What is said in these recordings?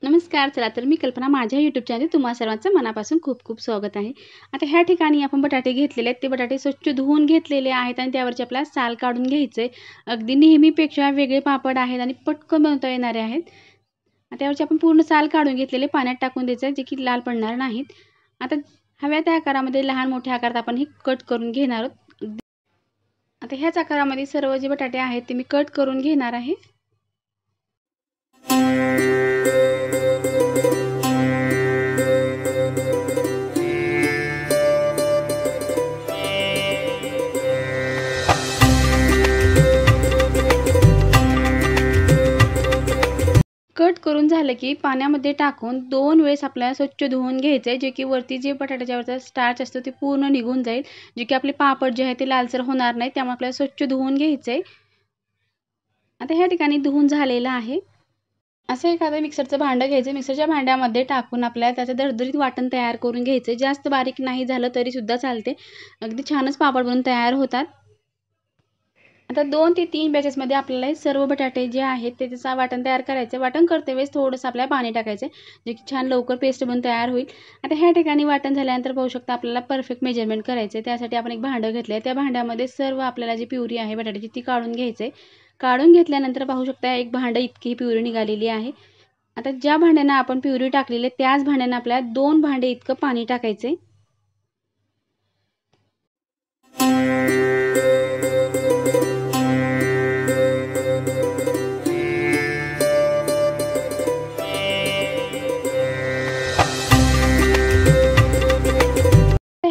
नमस्कार. चला तर मी कल्पना माझ्या YouTube चॅनलवर तुम्हा सर्वांचं मनापासून खूप खूप स्वागत आहे. आता ह्या ठिकाणी आपण बटाटे घेतलेले आहेत. ते बटाटे स्वच्छ धुवून घेतलेले आहेत आणि त्यावरची आपल्याला साल काढून घ्यायचे. अगदी नेहमीपेक्षा वेगळे पापड आहेत आणि पटकन बनवता येणारे आहेत. आता यावरची आपण पूर्ण साल काढून घेतलेले पाण्यात टाकून द्यायचं जे की लाल पडणार नाहीत. आता हव्या त्या आकारामध्ये लहान मोठ्या आकारात आपण हे कट करून घेणार आहोत. आता ह्याच आकारामध्ये सर्व जे बटाटे आहेत ते मी कट करून घेणार आहे. कट करून झालं की पाण्यामध्ये टाकून 2 वेळेस आपल्याला स्वच्छ धुवून घ्यायचं आहे, जे की वरती जे बटाट्याच्यावरचा स्टार्च असतो ते पूर्ण निघून जाईल, जे की आपले पापड जे आहे ते लालसर होणार नाही. त्यामुळे आपल्याला स्वच्छ धुवून घ्यायचं आहे. आता ह्या ठिकाणी धुवून झालेलं आहे. असं एखादं मिक्सरचं भांडं घ्यायचं. मिक्सरच्या भांड्यामध्ये टाकून आपल्याला त्याचं दरदरीत वाटण तयार करून घ्यायचं. जास्त बारीक नाही झालं तरीसुद्धा चालते. अगदी छानच पापड बनून तयार होतात. आता 2 ते 3 बॅचेसमध्ये आपल्याला हे सर्व बटाटे जे आहेत ते त्याचं वाटण तयार करायचं. वाटण करते वेळेस थोडंसं आपल्याला पाणी टाकायचं जे की छान लवकर पेस्ट बनून तयार होईल. आता ह्या ठिकाणी वाटण झाल्यानंतर पाहू शकता आपल्याला परफेक्ट मेजरमेंट करायचं आहे. त्यासाठी आपण एक भांडं घेतलं आहे. त्या भांड्यामध्ये सर्व आपल्याला जी प्युरी आहे बटाट्याची ती काढून घ्यायचं आहे. काढून घेतल्यानंतर पाहू शकता एक भांडं इतकी प्युरी निघालेली आहे. आता ज्या भांड्यानं आपण प्युरी टाकलेली आहे त्याच भांड्यानं आपल्याला 2 भांडे इतकं पाणी टाकायचं आहे.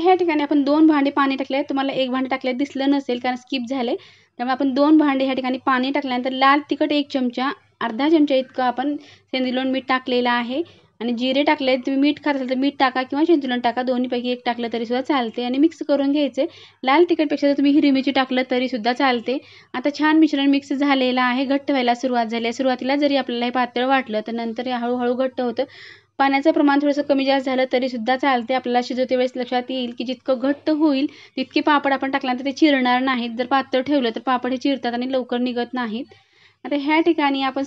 ह्या ठिकाणी आपण 2 भांडे पाणी टाकले. तुम्हाला 1 भांडे टाकले दिसलं नसेल कारण स्किप झाले. त्यामुळे आपण 2 भांडे ह्या ठिकाणी पाणी टाकल्यानंतर लाल तिखट 1 चमचा, अर्धा चमचा इतकं आपण सेंद्रिय मीठ टाकलेलं आहे आणि जिरे टाकले. तुम्ही मीठ खात असाल तर मीठ टाका किंवा सेंद्रिय टाका. दोन्हीपैकी एक टाकलं तरीसुद्धा चालते आणि मिक्स करून घ्यायचे. लाल तिखटपेक्षा जर तुम्ही हिरवी मिरची टाकलं तरीसुद्धा चालते. आता छान मिश्रण मिक्स झालेलं आहे. घट्ट व्हायला सुरुवात झाली आहे. सुरुवातीला जरी आपल्याला हे पातळ वाटलं तर नंतर हळूहळू घट्ट होतं. पाण्याचं प्रमाण थोडंसं कमी जास्त झालं तरीसुद्धा चालते. आपल्याला शिजवते वेळेस लक्षात येईल की जितकं घट्ट होईल तितके पापड आपण टाकल्यानंतर ते चिरणार नाहीत. जर पातळ ठेवलं तर पापड हे चिरतात आणि लवकर निघत नाहीत. आता ह्या ठिकाणी आपण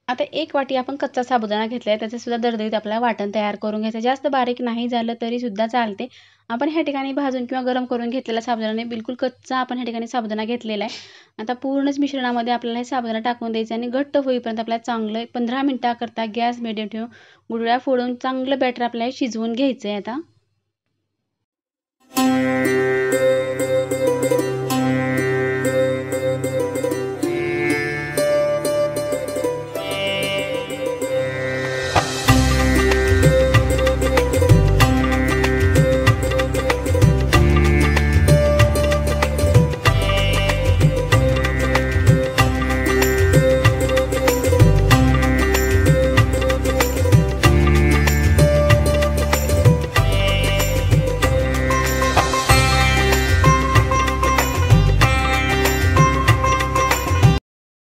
आता 1 वाटी आपण कच्चा साबुदाणा घेतला आहे. त्याचंसुद्धा दरदरीत आपल्याला वाटण तयार करून घ्यायचं. जास्त बारीक नाही झालं तरीसुद्धा चालते. आपण ह्या ठिकाणी भाजून किंवा गरम करून घेतलेला साबुदाणा बिलकुल कच्चा आपण ह्या ठिकाणी साबुदाणा घेतलेला आहे. आता पूर्णच मिश्रणामध्ये आपल्याला हे साबुदाणा टाकून द्यायचं आणि घट्ट होईपर्यंत आपल्याला चांगलं 15 मिनिटाकरता गॅस मिडियम ठेवून गुठळ्या फोडून चांगलं बॅटर आपल्याला शिजवून घ्यायचं आहे.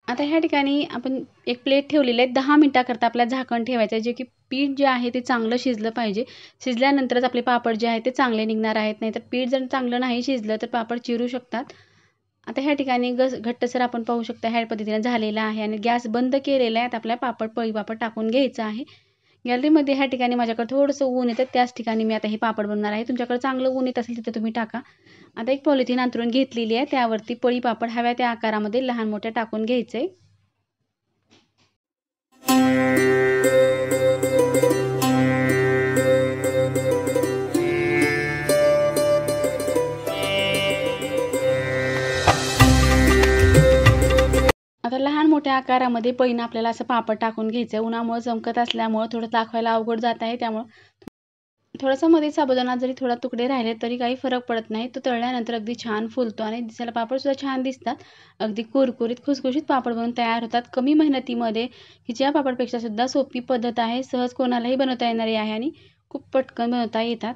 आता ह्या ठिकाणी आपण एक प्लेट ठेवलेली आहे. 10 मिनिटाकरता आपल्याला झाकण ठेवायचं आहे, जे की पीठ जे आहे ते चांगलं शिजलं पाहिजे. शिजल्यानंतरच आपले पापड जे आहेत ते चांगले निघणार आहेत. नाहीतर पीठ जर चांगलं नाही शिजलं तर पापड चिरू शकतात. आता ह्या ठिकाणी घट्टसर आपण पाहू शकता ह्या पद्धतीने झालेलं आहे आणि गॅस बंद केलेला आहे. आता आपल्याला पळी पापड टाकून घ्यायचं आहे. गॅलरीमध्ये ह्या ठिकाणी माझ्याकडे थोडंसं ऊन येतं त्याच ठिकाणी मी आता हे पापड बनवणार आहे. तुमच्याकडे चांगलं ऊन येत असेल तिथे तुम्ही टाका. आता एक पॉलिथिन अंथरून घेतलेली आहे. त्यावरती पळी पापड हव्या त्या आकारामध्ये लहान मोठ्या टाकून घ्यायचे. आता लहान मोठ्या आकारामध्ये पळीनं आपल्याला असं पापड टाकून घ्यायचं आहे. उन्हामुळे चमकत असल्यामुळे थोडं दाखवायला अवघड जात आहे. त्यामुळं थोडासा मध्ये साबुदाणा जरी थोडा तुकडे राहिले तरी काही फरक पडत नाही. तो तळल्यानंतर अगदी छान फुलतो आणि दिसायला पापडसुद्धा छान दिसतात. अगदी कुरकुरीत खुसखुशीत पापड बनवून तयार होतात. कमी मेहनतीमध्ये हिच्या पापडपेक्षा सुद्धा सोपी पद्धत आहे. सहज कोणालाही बनवता येणारी आहे आणि खूप पटकन बनवता येतात.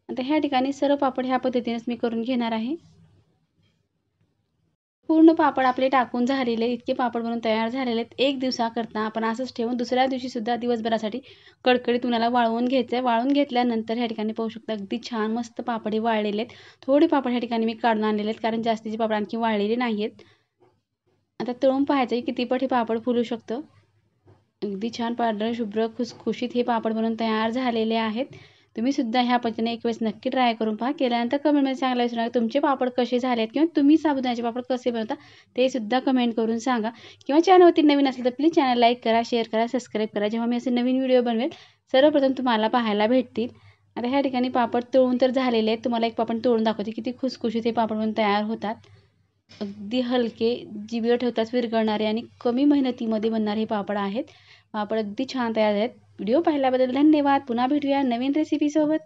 आता ह्या ठिकाणी सर्व पापड ह्या पद्धतीनेच मी करून घेणार आहे. पूर्ण पापड आपले टाकून झालेले इतके पापड बनवून तयार झालेले आहेत. 1 दिवसाकरता आपण असंच ठेवून दुसऱ्या दिवशीसुद्धा दिवसभरासाठी कडकडीत उन्हाला वाळवून घ्यायचं आहे. वाळवून घेतल्यानंतर ह्या ठिकाणी पाहू शकता अगदी छान मस्त पापड हे वाळलेले आहेत. थोडे पापड ह्या ठिकाणी मी काढून आणलेले आहेत कारण जास्तीचे पापड आणखी वाळलेले नाही आहेत. आता तळून पाहायचं आहे किती पट हे पापड फुलू शकतं. अगदी छान पांढरं शुभ्र खुसखुशीत हे पापड बनवून तयार झालेले आहेत. तुम्ही सुद्धा ह्या पद्धतीने एक वेळेस नक्की ट्राय करून पहा. केल्यानंतर कमेंटमध्ये सांगायला विसरू नका तुमचे पापड कसे झालेत किंवा तुम्ही साबुदाण्याचे पापड कसे बनवता ते सुद्धा कमेंट करून सांगा. किंवा चॅनलवरती नवीन असेल तर प्लीज चॅनल लाईक करा, शेअर करा, सबस्क्राईब करा. जेव्हा मी असे नवीन व्हिडिओ बनवेल सर्वप्रथम तुम्हाला पाहायला भेटतील. आता ह्या ठिकाणी पापड तळून तर झालेले आहेत. तुम्हाला एक पापड तळून दाखवते किती खुसखुशीत हे पापड बनवून तयार होतात. अगदी हलके, जिभेवर ठेवताच विरघळणारे आणि कमी मेहनतीमध्ये बनणारे हे पापड आहेत. पापड अगदी छान तयार आहेत. व्हिडिओ पाहिल्याबद्दल धन्यवाद. पुन्हा भेटूया नवीन रेसिपीसोबत.